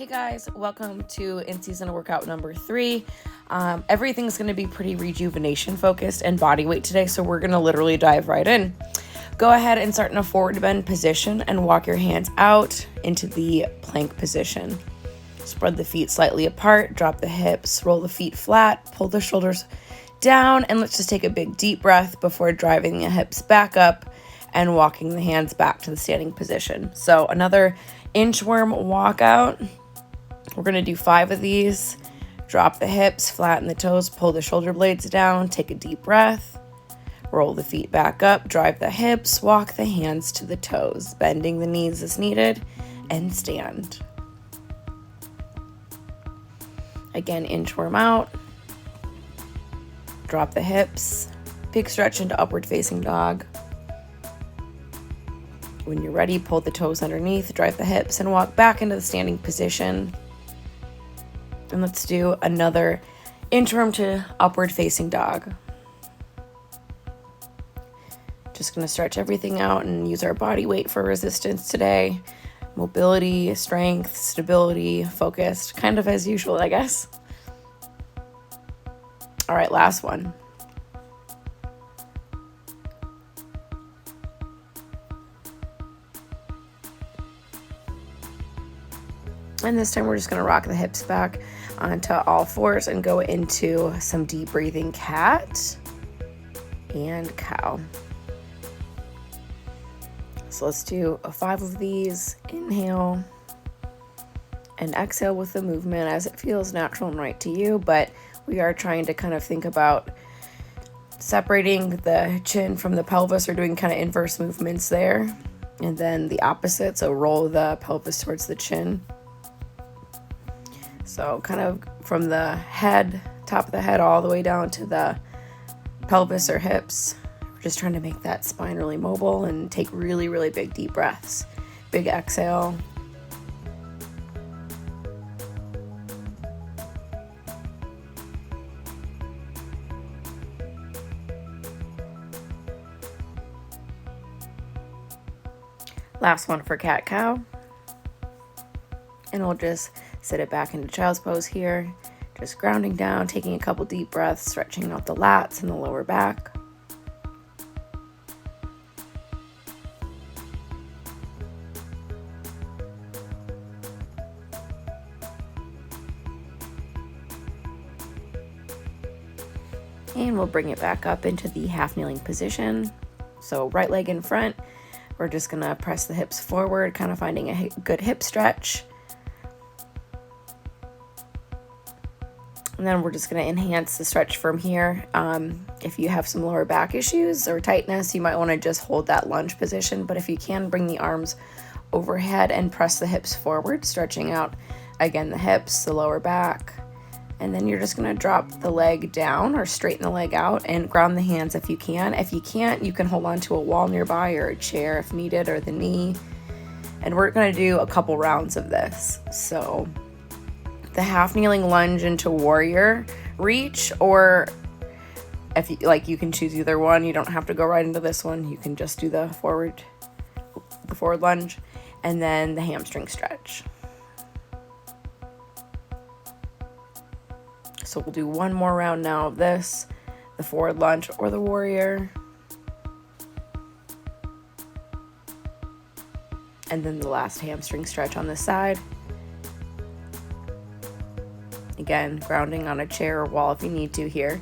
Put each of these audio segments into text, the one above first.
Hey guys, welcome to in-season workout number 3. Everything's going to be pretty rejuvenation focused and body weight today, so we're going to literally dive right in. Go ahead and start in a forward bend position and walk your hands out into the plank position. Spread the feet slightly apart, drop the hips, roll the feet flat, pull the shoulders down, and let's just take a big deep breath before driving the hips back up and walking the hands back to the standing position. So another inchworm walkout. We're going to do 5 of these. Drop the hips, flatten the toes, pull the shoulder blades down, take a deep breath, roll the feet back up, drive the hips, walk the hands to the toes, bending the knees as needed, and stand. Again, inchworm out. Drop the hips, big stretch into upward facing dog. When you're ready, pull the toes underneath, drive the hips, and walk back into the standing position. And let's do another inchworm to upward facing dog. Just going to stretch everything out and use our body weight for resistance today. Mobility, strength, stability, focused, kind of as usual, I guess. All right, last one. And this time we're just going to rock the hips back onto all fours and go into some deep breathing cat and cow. So let's do 5 of these. Inhale and exhale with the movement as it feels natural and right to you, but we are trying to kind of think about separating the chin from the pelvis or doing kind of inverse movements there. And then the opposite, so roll the pelvis towards the chin. So kind of from the head, top of the head, all the way down to the pelvis or hips. We're just trying to make that spine really mobile and take really, really big deep breaths. Big exhale. Last one for cat-cow. And we'll just sit it back into child's pose here. Just grounding down, taking a couple deep breaths, stretching out the lats and the lower back. And we'll bring it back up into the half kneeling position. So right leg in front. We're just gonna press the hips forward, kind of finding a good hip stretch. And then we're just going to enhance the stretch from here. If you have some lower back issues or tightness, you might want to just hold that lunge position. But if you can, bring the arms overhead and press the hips forward, stretching out, again, the hips, the lower back. And then you're just going to drop the leg down or straighten the leg out and ground the hands if you can. If you can't, you can hold on to a wall nearby or a chair if needed, or the knee. And we're going to do a couple rounds of this. So the half kneeling lunge into warrior reach, or if you like, you can choose either one. You don't have to go right into this one. You can just do the forward lunge, and then the hamstring stretch. So we'll do one more round now of this, the forward lunge or the warrior. And then the last hamstring stretch on this side. Again, grounding on a chair or wall if you need to here.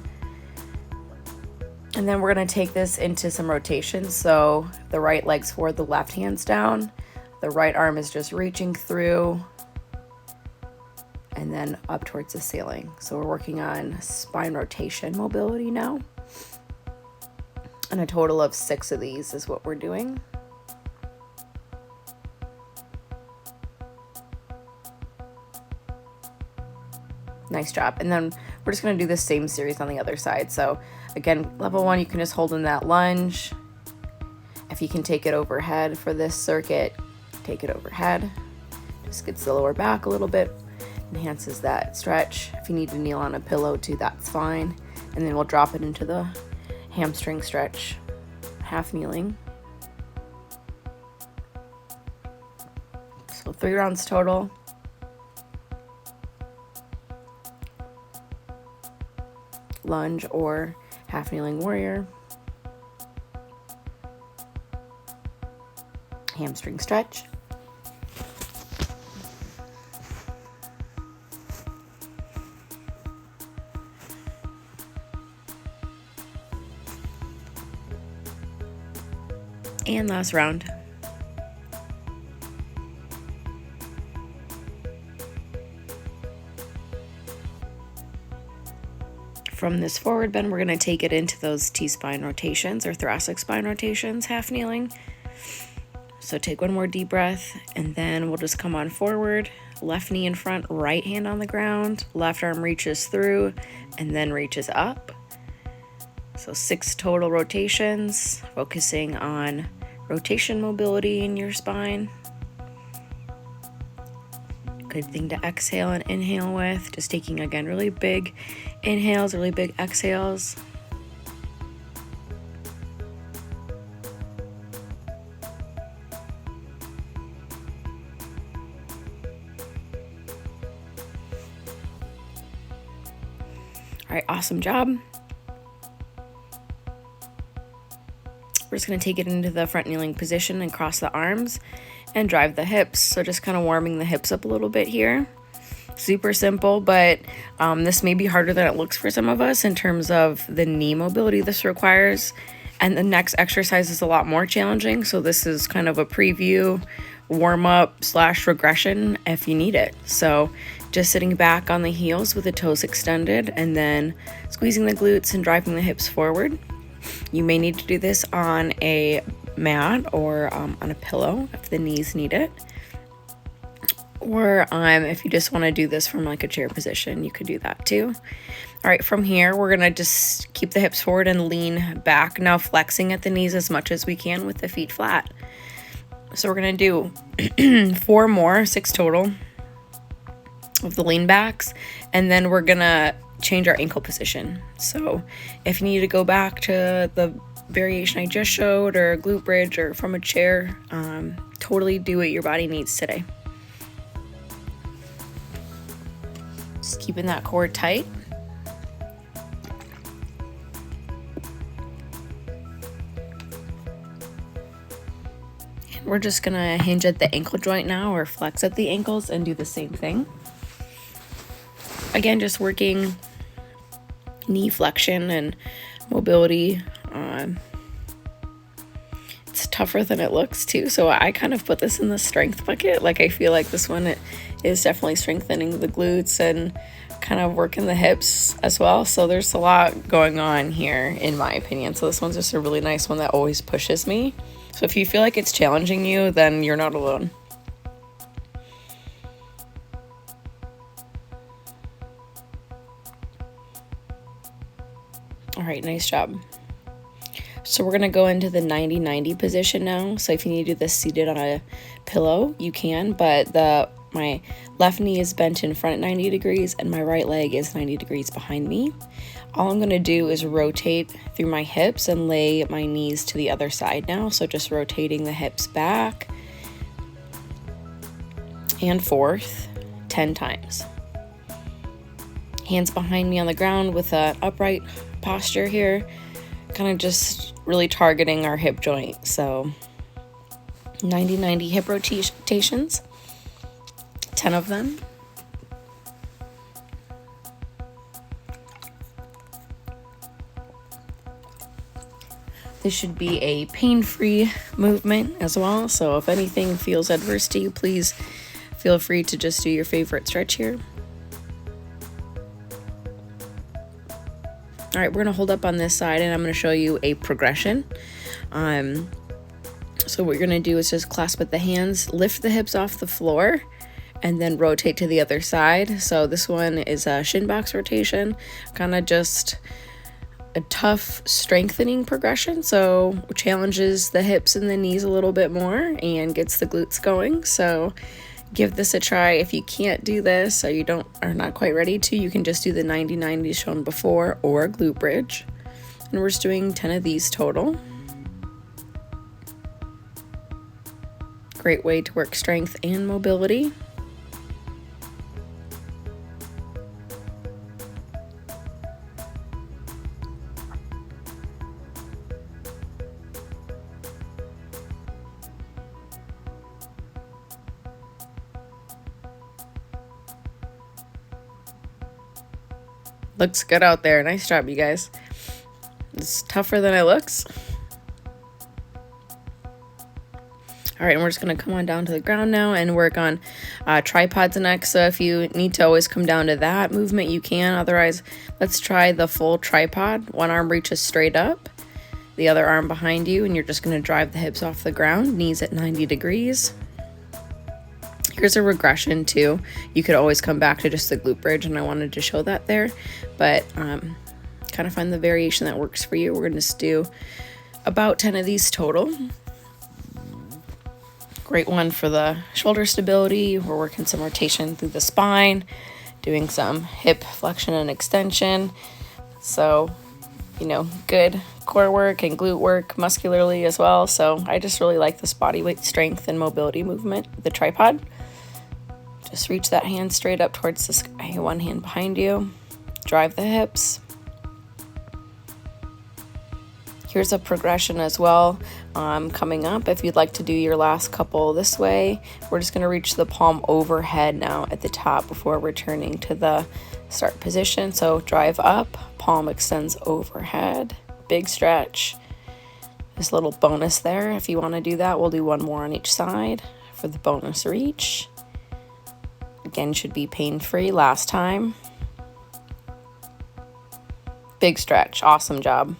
And then we're going to take this into some rotations. So the right leg's forward, the left hand's down. The right arm is just reaching through and then up towards the ceiling. So we're working on spine rotation mobility now. And a total of 6 of these is what we're doing. Nice job. And then we're just going to do the same series on the other side. So again, level 1, you can just hold in that lunge. If you can take it overhead for this circuit, take it overhead. Just gets the lower back a little bit, enhances that stretch. If you need to kneel on a pillow too, that's fine. And then we'll drop it into the hamstring stretch, half kneeling. So 3 rounds total. lunge or half kneeling warrior. Hamstring stretch. And last round. From this forward bend, we're going to take it into those T-spine rotations or thoracic spine rotations, half kneeling. So take one more deep breath, and then we'll just come on forward, left knee in front, right hand on the ground, left arm reaches through, and then reaches up. So 6 total rotations, focusing on rotation mobility in your spine. Good thing to exhale and inhale with, just taking, again, really big inhales, really big exhales. All right, awesome job. We're just going to take it into the front kneeling position and cross the arms and drive the hips. So just kind of warming the hips up a little bit here. Super simple, but this may be harder than it looks for some of us in terms of the knee mobility this requires. And the next exercise is a lot more challenging. So this is kind of a preview, warm up / regression if you need it. So just sitting back on the heels with the toes extended and then squeezing the glutes and driving the hips forward. You may need to do this on a mat or on a pillow if the knees need it. Or if you just want to do this from like a chair position, you could do that too. All right, from here, we're going to just keep the hips forward and lean back. Now flexing at the knees as much as we can with the feet flat. So we're going to do 4 more, 6 total of the lean backs. And then we're going to change our ankle position. So if you need to go back to the variation I just showed or glute bridge or from a chair, totally do what your body needs today. Just keeping that core tight. And we're just gonna hinge at the ankle joint now or flex at the ankles and do the same thing. Again, just working knee flexion and mobility. It's tougher than it looks too, so I kind of put this in the strength bucket. Like I feel like this one is definitely strengthening the glutes and kind of working the hips as well. So there's a lot going on here in my opinion. So this one's just a really nice one that always pushes me. So if you feel like it's challenging you, then you're not alone. All right, nice job. So we're going to go into the 90-90 position now. So if you need to do this seated on a pillow, you can, but my left knee is bent in front at 90 degrees and my right leg is 90 degrees behind me. All I'm going to do is rotate through my hips and lay my knees to the other side now. So just rotating the hips back and forth 10 times. Hands behind me on the ground with an upright posture here, kind of just really targeting our hip joint. So 90-90 hip rotations, 10 of them. This should be a pain-free movement as well. So if anything feels adverse to you, please feel free to just do your favorite stretch here. All right, we're gonna hold up on this side and I'm gonna show you a progression. So what you're gonna do is just clasp at the hands, lift the hips off the floor, and then rotate to the other side. So this one is a shin box rotation, kind of just a tough strengthening progression. So challenges the hips and the knees a little bit more and gets the glutes going. So give this a try. If you can't do this or you are not quite ready to, you can just do the 90-90 shown before or glute bridge. And we're just doing 10 of these total. Great way to work strength and mobility. Looks good out there. Nice job, you guys. It's tougher than it looks. All right, and we're just going to come on down to the ground now and work on tripods next. So if you need to always come down to that movement, you can. Otherwise, let's try the full tripod. One arm reaches straight up, the other arm behind you, and you're just going to drive the hips off the ground, knees at 90 degrees. Here's a regression too. You could always come back to just the glute bridge, and I wanted to show that there, but kind of find the variation that works for you. We're going to just do about 10 of these total. Great one for the shoulder stability. We're working some rotation through the spine, doing some hip flexion and extension. So, you know, good core work and glute work muscularly as well. So I just really like this body weight strength and mobility movement, the tripod. Just reach that hand straight up towards the sky, one hand behind you. Drive the hips. Here's a progression as well coming up. If you'd like to do your last couple this way, we're just going to reach the palm overhead now at the top before returning to the start position. So drive up, palm extends overhead, big stretch. This little bonus there. If you want to do that, we'll do one more on each side for the bonus reach. Again, should be pain-free last time. Big stretch, awesome job.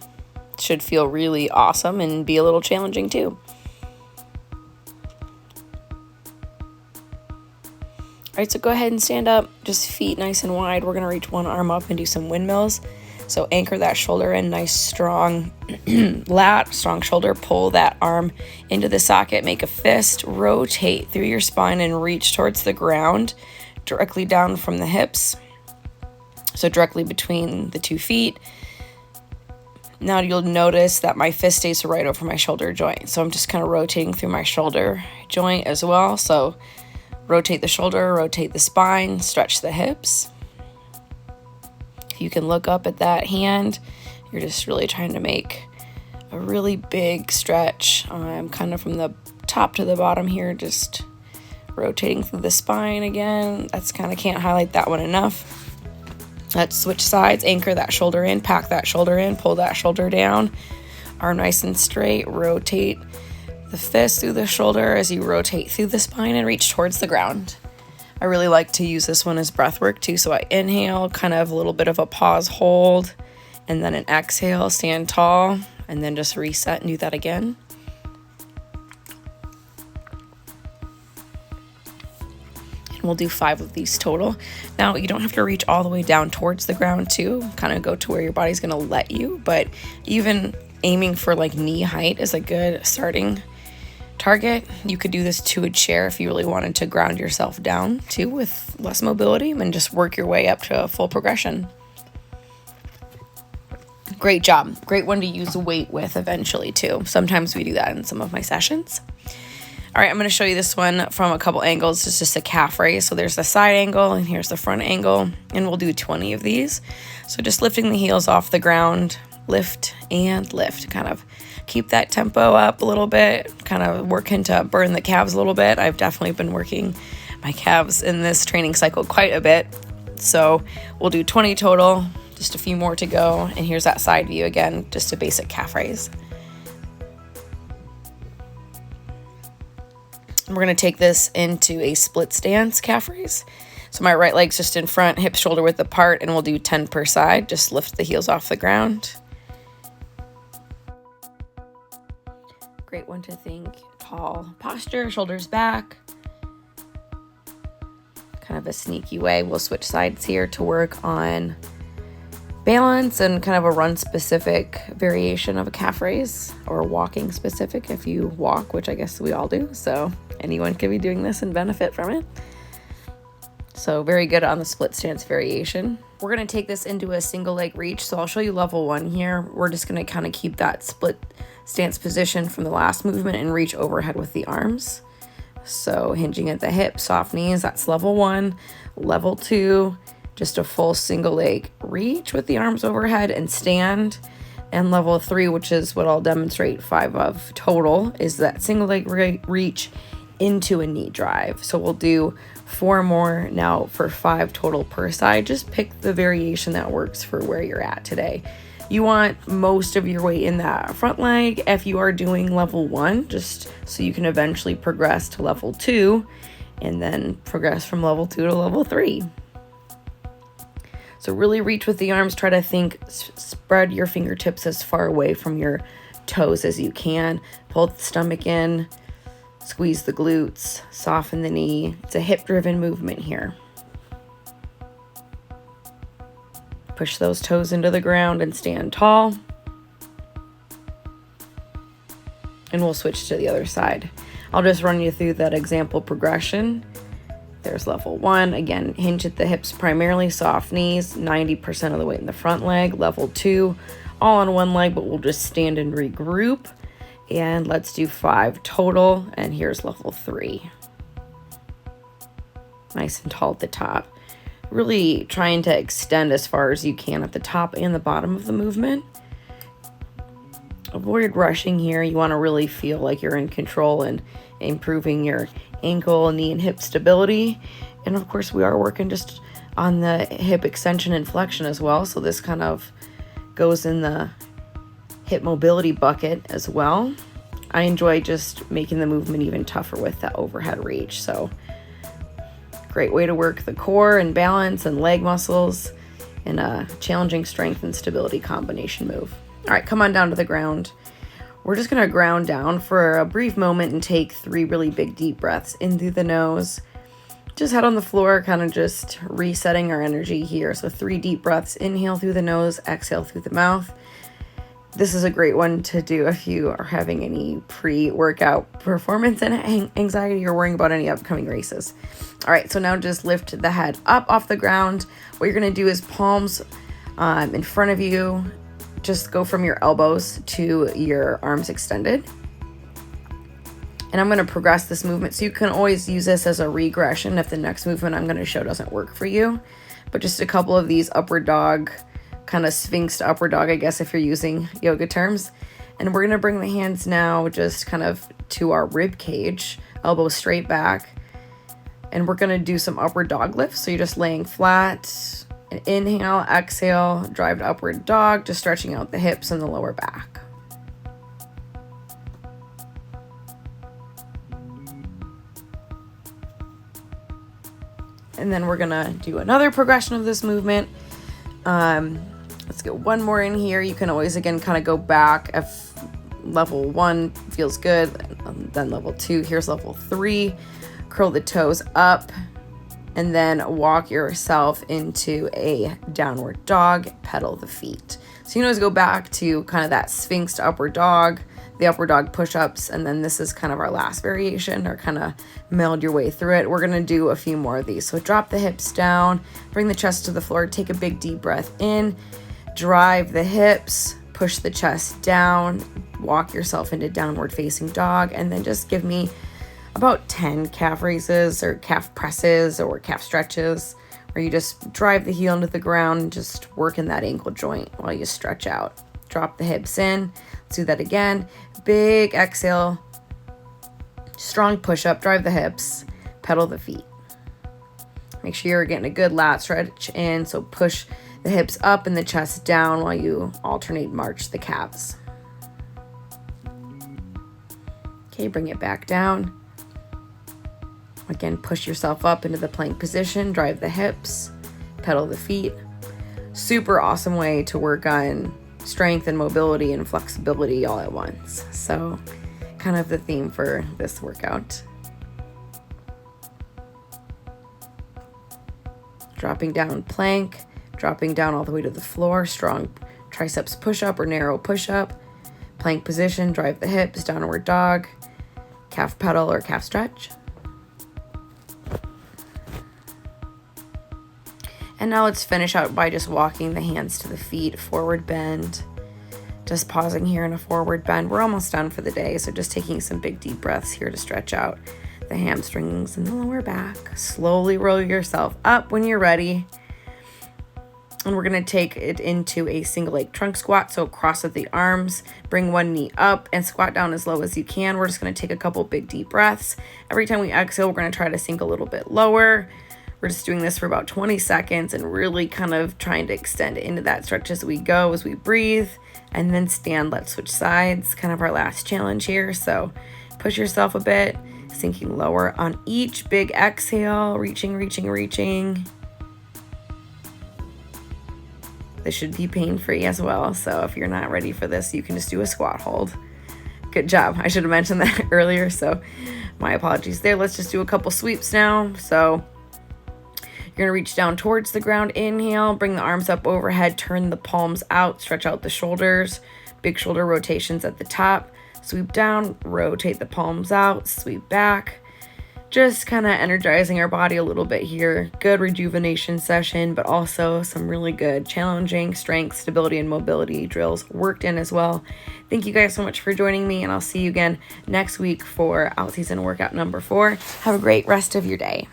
Should feel really awesome and be a little challenging too. All right, so go ahead and stand up, just feet nice and wide. We're gonna reach one arm up and do some windmills. So anchor that shoulder in, nice strong lat, strong shoulder, pull that arm into the socket, make a fist, rotate through your spine and reach towards the ground, directly down from the hips. So directly between the 2 feet. Now you'll notice that my fist stays right over my shoulder joint. So I'm just kind of rotating through my shoulder joint as well. So rotate the shoulder, rotate the spine, stretch the hips. If you can look up at that hand, you're just really trying to make a really big stretch. I'm kind of from the top to the bottom here, just rotating through the spine again. That's kind of, can't highlight that one enough. Let's switch sides, anchor that shoulder in, pack that shoulder in, pull that shoulder down, arm nice and straight, rotate the fist through the shoulder as you rotate through the spine and reach towards the ground. I really like to use this one as breath work too, so I inhale, kind of a little bit of a pause, hold, and then an exhale, stand tall, and then just reset and do that again. We'll do 5 of these total. Now, you don't have to reach all the way down towards the ground too. Kind of go to where your body's gonna let you, but even aiming for like knee height is a good starting target. You could do this to a chair if you really wanted to ground yourself down too with less mobility, and just work your way up to a full progression. Great job. Great one to use weight with eventually too. Sometimes we do that in some of my sessions. All right, I'm going to show you this one from a couple angles. It's just a calf raise. So there's the side angle and here's the front angle, and we'll do 20 of these. So just lifting the heels off the ground, lift and lift. Kind of keep that tempo up a little bit, kind of working to burn the calves a little bit. I've definitely been working my calves in this training cycle quite a bit. So we'll do 20 total, just a few more to go. And here's that side view again, just a basic calf raise. We're going to take this into a split stance calf raise. So my right leg's just in front, hips shoulder width apart, and we'll do 10 per side. Just lift the heels off the ground. Great one to think. Tall posture, shoulders back. Kind of a sneaky way. We'll switch sides here to work on balance and kind of a run specific variation of a calf raise, or walking specific if you walk, which I guess we all do. So anyone can be doing this and benefit from it. So very good on the split stance variation. We're going to take this into a single leg reach. So I'll show you level 1 here. We're just going to kind of keep that split stance position from the last movement and reach overhead with the arms. So hinging at the hip, soft knees, that's level 1. Level 2, just a full single leg reach with the arms overhead and stand. And level 3, which is what I'll demonstrate 5 of total, is that single leg reach into a knee drive. So we'll do 4 more now for 5 total per side. Just pick the variation that works for where you're at today. You want most of your weight in that front leg if you are doing level 1, just so you can eventually progress to level 2 and then progress from level 2 to level 3. So really reach with the arms. Try to spread your fingertips as far away from your toes as you can. Pull the stomach in, squeeze the glutes, soften the knee. It's a hip-driven movement here. Push those toes into the ground and stand tall. And we'll switch to the other side. I'll just run you through that example progression. There's level 1. Again, hinge at the hips primarily, soft knees, 90% of the weight in the front leg. Level 2, all on one leg, but we'll just stand and regroup. And let's do 5 total. And here's level 3. Nice and tall at the top. Really trying to extend as far as you can at the top and the bottom of the movement. Avoid rushing here. You want to really feel like you're in control and improving your ankle, knee, and hip stability. And of course, we are working just on the hip extension and flexion as well. So this kind of goes in the hip mobility bucket as well. I enjoy just making the movement even tougher with that overhead reach. So great way to work the core and balance and leg muscles in a challenging strength and stability combination move. All right, come on down to the ground. We're just gonna ground down for a brief moment and take 3 really big deep breaths in through the nose. Just head on the floor, kind of just resetting our energy here. So 3 deep breaths, inhale through the nose, exhale through the mouth. This is a great one to do if you are having any pre-workout performance and anxiety or worrying about any upcoming races. All right, so now just lift the head up off the ground. What you're gonna do is palms in front of you. Just go from your elbows to your arms extended. And I'm gonna progress this movement. So you can always use this as a regression if the next movement I'm gonna show doesn't work for you. But just a couple of these upward dog, kind of sphinx to upward dog, I guess, if you're using yoga terms. And we're gonna bring the hands now just kind of to our rib cage, elbows straight back. And we're gonna do some upward dog lifts. So you're just laying flat, and inhale, exhale, drive to upward dog, just stretching out the hips and the lower back. And then we're gonna do another progression of this movement. Let's get one more in here. You can always, again, kind of go back if level 1 feels good, then level 2. Here's level 3. Curl the toes up and then walk yourself into a downward dog, pedal the feet. So you can always go back to kind of that sphinx to upward dog, the upward dog push-ups, and then this is kind of our last variation, or kind of meld your way through it. We're gonna do a few more of these. So drop the hips down, bring the chest to the floor, take a big deep breath in, drive the hips, push the chest down, walk yourself into downward facing dog, and then just give me about 10 calf raises or calf presses or calf stretches, where you just drive the heel into the ground and just work in that ankle joint while you stretch out. Drop the hips in. Let's do that again. Big exhale, strong push up, drive the hips, pedal the feet. Make sure you're getting a good lat stretch in, so push the hips up and the chest down while you alternate march the calves. Okay, bring it back down. Again, push yourself up into the plank position, drive the hips, pedal the feet. Super awesome way to work on strength and mobility and flexibility all at once. So kind of the theme for this workout. Dropping down plank, dropping down all the way to the floor, strong triceps push-up or narrow push-up, plank position, drive the hips, downward dog, calf pedal or calf stretch. And now let's finish out by just walking the hands to the feet, forward bend. Just pausing here in a forward bend. We're almost done for the day, so just taking some big deep breaths here to stretch out the hamstrings and the lower back. Slowly roll yourself up when you're ready. And we're going to take it into a single leg trunk squat. So cross at the arms, bring one knee up and squat down as low as you can. We're just going to take a couple big deep breaths. Every time we exhale, we're going to try to sink a little bit lower. We're just doing this for about 20 seconds and really kind of trying to extend into that stretch as we go, as we breathe, and then stand. Let's switch sides, kind of our last challenge here. So push yourself a bit, sinking lower on each big exhale, reaching, reaching, reaching. This should be pain-free as well. So if you're not ready for this, you can just do a squat hold. Good job. I should have mentioned that earlier. So my apologies there. Let's just do a couple sweeps now. So you're going to reach down towards the ground. Inhale, bring the arms up overhead, turn the palms out, stretch out the shoulders, big shoulder rotations at the top. Sweep down, rotate the palms out, sweep back. Just kind of energizing our body a little bit here. Good rejuvenation session, but also some really good challenging strength, stability, and mobility drills worked in as well. Thank you guys so much for joining me, and I'll see you again next week for out season workout number 4. Have a great rest of your day.